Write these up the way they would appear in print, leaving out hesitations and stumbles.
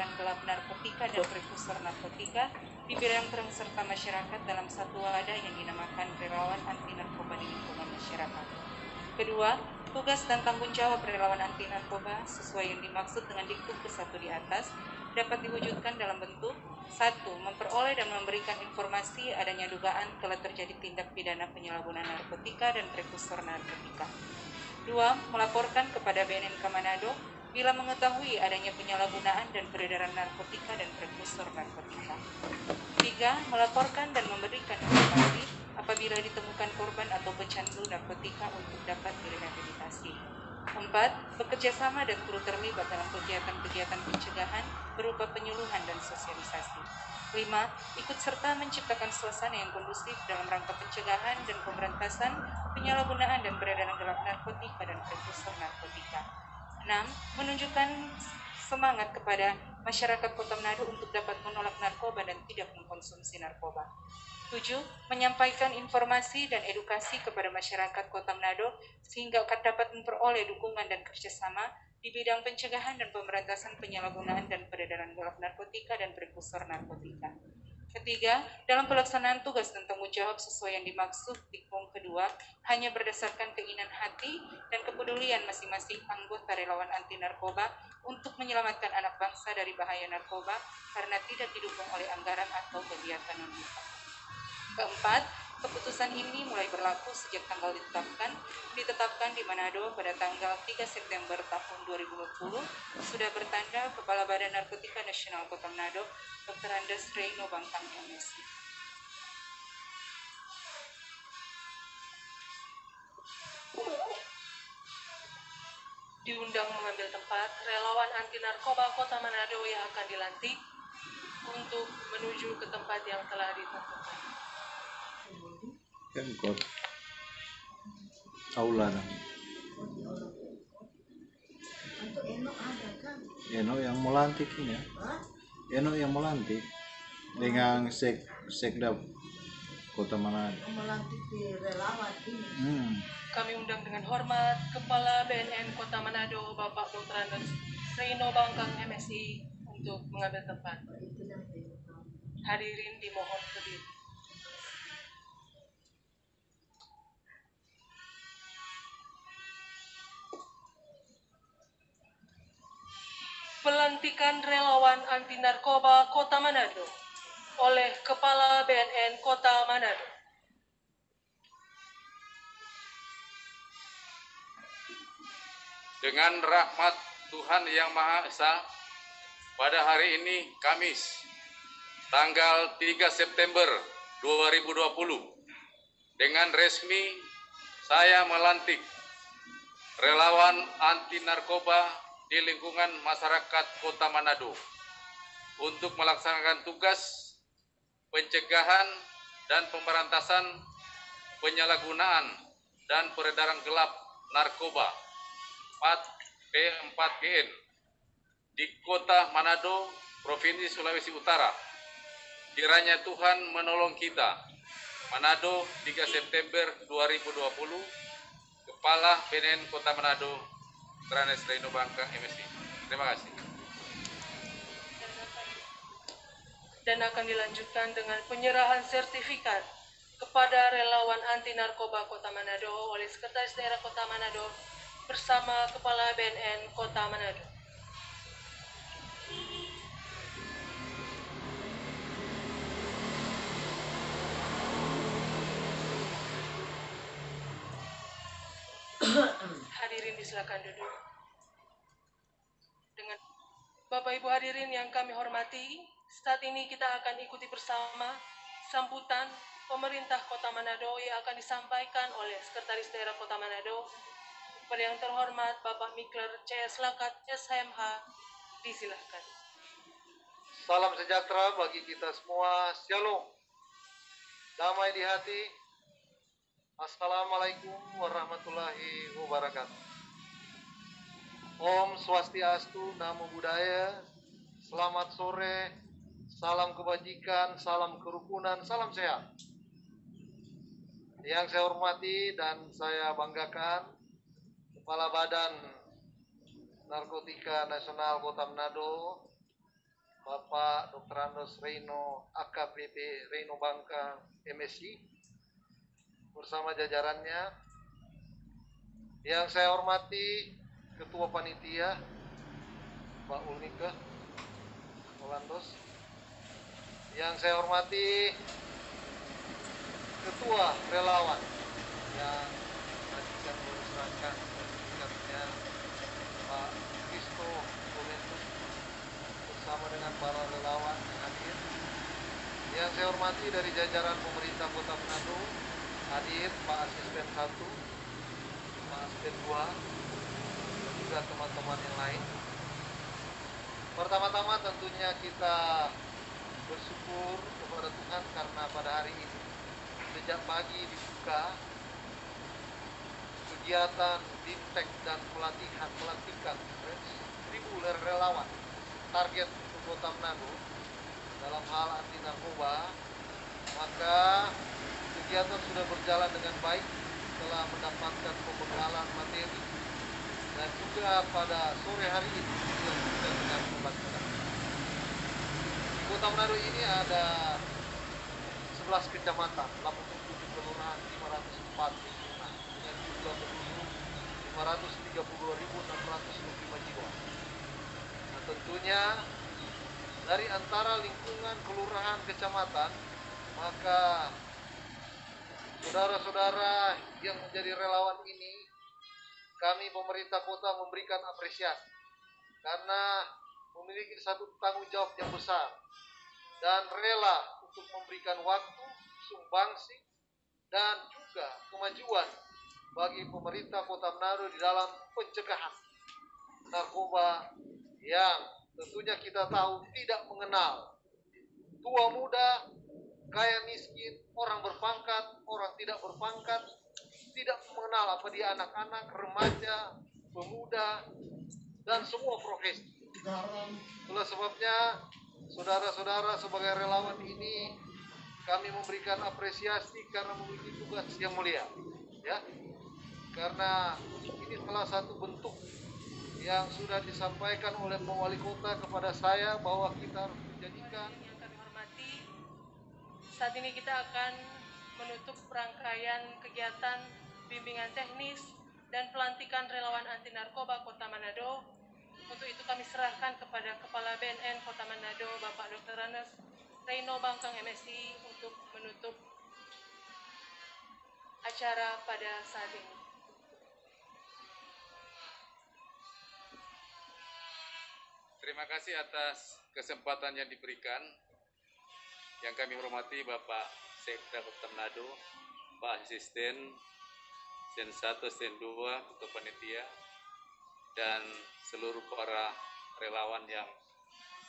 peredaran gelap narkotika dan prekursor narkotika di bidang peran serta masyarakat dalam satu wadah yang dinamakan Relawan Anti Narkoba di Lingkungan Masyarakat. Kedua, tugas dan tanggung jawab relawan anti narkoba sesuai yang dimaksud dengan diktum ke-1 di atas dapat diwujudkan dalam bentuk 1. Memperoleh dan memberikan informasi adanya dugaan telah terjadi tindak pidana penyalahgunaan narkotika dan prekursor narkotika. 2. Melaporkan kepada BNN Manado bila mengetahui adanya penyalahgunaan dan peredaran narkotika dan prekursor narkotika. 3. Melaporkan dan memberikan informasi apabila ditemukan korban atau pecandu narkotika untuk dapat direhabilitasi. 4. Bekerja sama dan turut terlibat dalam kegiatan-kegiatan pencegahan berupa penyuluhan dan sosialisasi. 5. Ikut serta menciptakan suasana yang kondusif dalam rangka pencegahan dan pemberantasan penyalahgunaan dan peredaran gelap narkotika dan prekursor narkotika. 6. Menunjukkan semangat kepada masyarakat Kota Manado untuk dapat menolak narkoba dan tidak mengkonsumsi narkoba. 7. Menyampaikan informasi dan edukasi kepada masyarakat Kota Manado sehingga dapat memperoleh dukungan dan kerjasama di bidang pencegahan dan pemberantasan penyalahgunaan dan peredaran gelap narkotika dan prekursor narkotika. Ketiga, dalam pelaksanaan tugas dan tanggung jawab sesuai yang dimaksud di Diktum kedua hanya berdasarkan keinginan hati dan kepedulian masing-masing anggota relawan anti narkoba untuk menyelamatkan anak bangsa dari bahaya narkoba karena tidak didukung oleh anggaran atau kegiatan non-profit. Keempat, keputusan ini mulai berlaku sejak tanggal ditetapkan di Manado pada tanggal 3 September tahun 2020 sudah bertanda Kepala Badan Narkotika Nasional Kota Manado, Dr. Andes Reino Bangkang MSI. Diundang mengambil tempat relawan anti narkoba Kota Manado yang akan dilantik untuk menuju ke tempat yang telah ditentukan. Kan kot aula nang Untuk Eno ada kan? Eno yang melantik ini ya. Eno yang melantik dengan sekda Kota Manado. Melantik di relawan ini. Kami undang dengan hormat Kepala BNN Kota Manado Bapak Dr. Andes Reino Bangkang MSI untuk mengambil tempat. Hadirin dimohon berdiri. Pelantikan relawan anti narkoba Kota Manado oleh Kepala BNN Kota Manado. Dengan rahmat Tuhan Yang Maha Esa, pada hari ini Kamis, tanggal 3 September 2020, dengan resmi saya melantik relawan anti narkoba di lingkungan masyarakat Kota Manado untuk melaksanakan tugas pencegahan dan pemberantasan penyalahgunaan dan peredaran gelap narkoba P4GN di Kota Manado, Provinsi Sulawesi Utara. Kiranya Tuhan menolong kita. Manado, 3 September 2020, Kepala BNN Kota Manado, Tranes Reino Bangkang MSI. Terima kasih. Dan akan dilanjutkan dengan penyerahan sertifikat kepada relawan anti narkoba Kota Manado oleh Sekretaris Daerah Kota Manado bersama Kepala BNN Kota Manado. Hadirin disilakan duduk. Dengan Bapak Ibu hadirin yang kami hormati, saat ini kita akan ikuti bersama sambutan pemerintah Kota Manado yang akan disampaikan oleh Sekretaris Daerah Kota Manado kepada yang terhormat Bapak Mikler CS Lakat SHMH. Disilahkan. Salam sejahtera bagi kita semua. Shalom. Damai di hati. Assalamualaikum warahmatullahi wabarakatuh. Om Swastiastu, Namo Buddhaya. Selamat sore. Salam kebajikan, salam kerukunan, salam sehat. Yang saya hormati dan saya banggakan, Kepala Badan Narkotika Nasional Kota Manado, Bapak Dr. Andos Reino AKBP Reino Bangka MSI bersama jajarannya. Yang saya hormati Ketua Panitia Pak Ulnika Olandos. Yang saya hormati Ketua Relawan yang tadi kan merusakan sertifikatnya Pak Kristo Juventus bersama dengan para relawan yang hadir. Yang saya hormati dari jajaran pemerintah Kota Manado hadir Pak Asisten 1, Pak Asisten 2, dan juga teman-teman yang lain. Pertama-tama tentunya kita bersyukur kepada Tuhan karena pada hari ini sejak pagi dibuka kegiatan bimtek dan pelantikan 1.000 relawan target untuk Kota Manado dalam hal anti narkoba. Maka kegiatan sudah berjalan dengan baik, telah mendapatkan pembekalan materi, dan juga pada sore hari ini dilanjutkan dengan pelaksanaan. Di Kota Manado ini ada 11 kecamatan, 87 kelurahan, 504 lingkungan dengan jumlah penduduk 532.605 jiwa. Nah, tentunya dari antara lingkungan kelurahan kecamatan, maka saudara-saudara yang menjadi relawan ini, kami pemerintah kota memberikan apresiasi karena memiliki satu tanggung jawab yang besar dan rela untuk memberikan waktu, sumbangsi, dan juga kemajuan bagi pemerintah Kota Manado di dalam pencegahan narkoba yang tentunya kita tahu tidak mengenal tua muda, kaya miskin, orang berpangkat, orang tidak berpangkat, tidak mengenal apa dia anak-anak, remaja, pemuda, dan semua profesi. Itulah sebabnya saudara-saudara sebagai relawan ini kami memberikan apresiasi karena memiliki tugas yang mulia, ya. Karena ini salah satu bentuk yang sudah disampaikan oleh Pak Wali Kota kepada saya bahwa kita harus menjadikan. Yang kami hormati, saat ini kita akan menutup rangkaian kegiatan bimbingan teknis dan pelantikan relawan anti narkoba Kota Manado. Untuk itu kami serahkan kepada Kepala BNN Kota Manado, Bapak Dr. Andos Reino Bangkang MSI untuk menutup acara pada saat ini. Terima kasih atas kesempatan yang diberikan. Yang kami hormati Bapak Sekda Kota Manado, Pak Asisten, Sen 1, Sen 2, Ketua Panitia, dan seluruh para relawan yang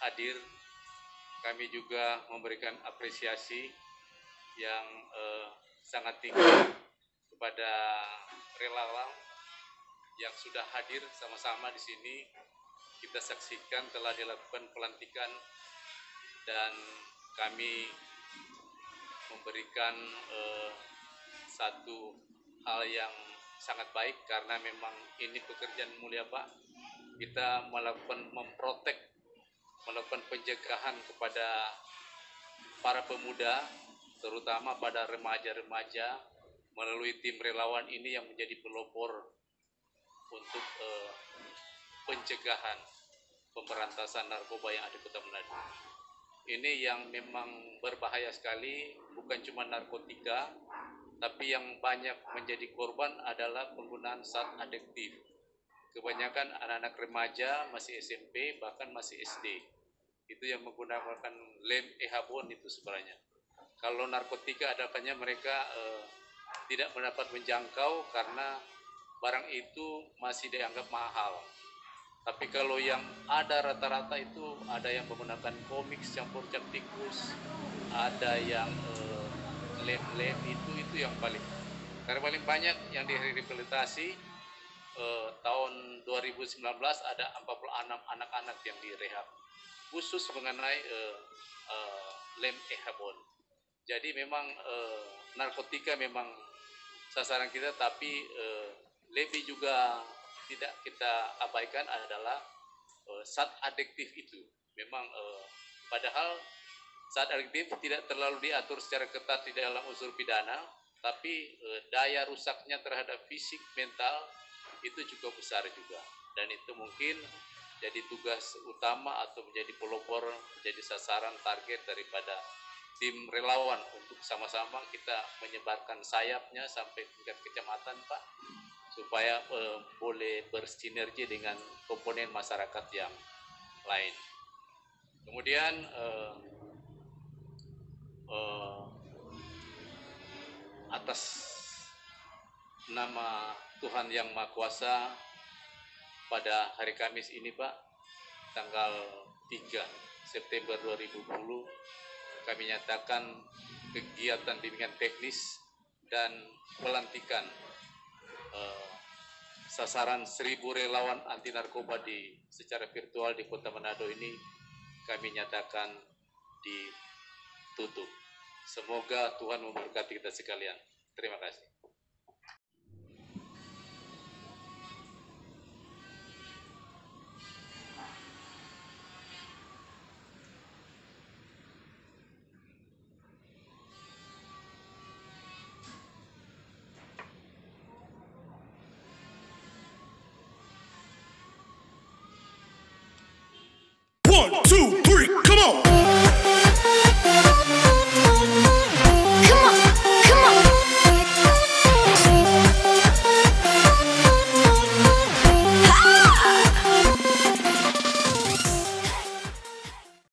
hadir. Kami juga memberikan apresiasi yang sangat tinggi kepada relawan yang sudah hadir sama-sama di sini. Kita saksikan telah dilakukan pelantikan dan kami memberikan satu hal yang sangat baik karena memang ini pekerjaan mulia Pak. Kita melakukan melakukan pencegahan kepada para pemuda, terutama pada remaja-remaja melalui tim relawan ini yang menjadi pelopor untuk pencegahan pemberantasan narkoba yang ada di Kota Manado. Ini yang memang berbahaya sekali, bukan cuma narkotika, tapi yang banyak menjadi korban adalah penggunaan zat adiktif. Kebanyakan anak-anak remaja masih SMP, bahkan masih SD. Itu yang menggunakan lem ehabon itu sebenarnya. Kalau narkotika adakannya mereka tidak mendapat menjangkau karena barang itu masih dianggap mahal. Tapi kalau yang ada rata-rata itu ada yang menggunakan komik campur cap tikus, ada yang lem-lem itu yang paling. Karena paling banyak yang direhabilitasi tahun 2019 ada 46 anak-anak yang direhab khusus mengenai lem ehabon. Jadi memang narkotika memang sasaran kita, tapi lebih juga tidak kita abaikan adalah zat adiktif itu. Memang Padahal saat adiktif tidak terlalu diatur secara ketat di dalam unsur pidana, tapi daya rusaknya terhadap fisik, mental itu cukup besar juga. Dan itu mungkin jadi tugas utama atau menjadi pelopor, menjadi sasaran target daripada tim relawan untuk sama-sama kita menyebarkan sayapnya sampai tingkat kecamatan, Pak, supaya boleh bersinergi dengan komponen masyarakat yang lain. Kemudian atas nama Tuhan Yang Maha Kuasa, pada hari Kamis ini, Pak, tanggal 3 September 2020, kami nyatakan kegiatan bimbingan teknis dan pelantikan sasaran 1.000 relawan anti narkoba secara virtual di Kota Manado ini kami nyatakan ditutup. Semoga Tuhan memberkati kita sekalian. Terima kasih. One, two,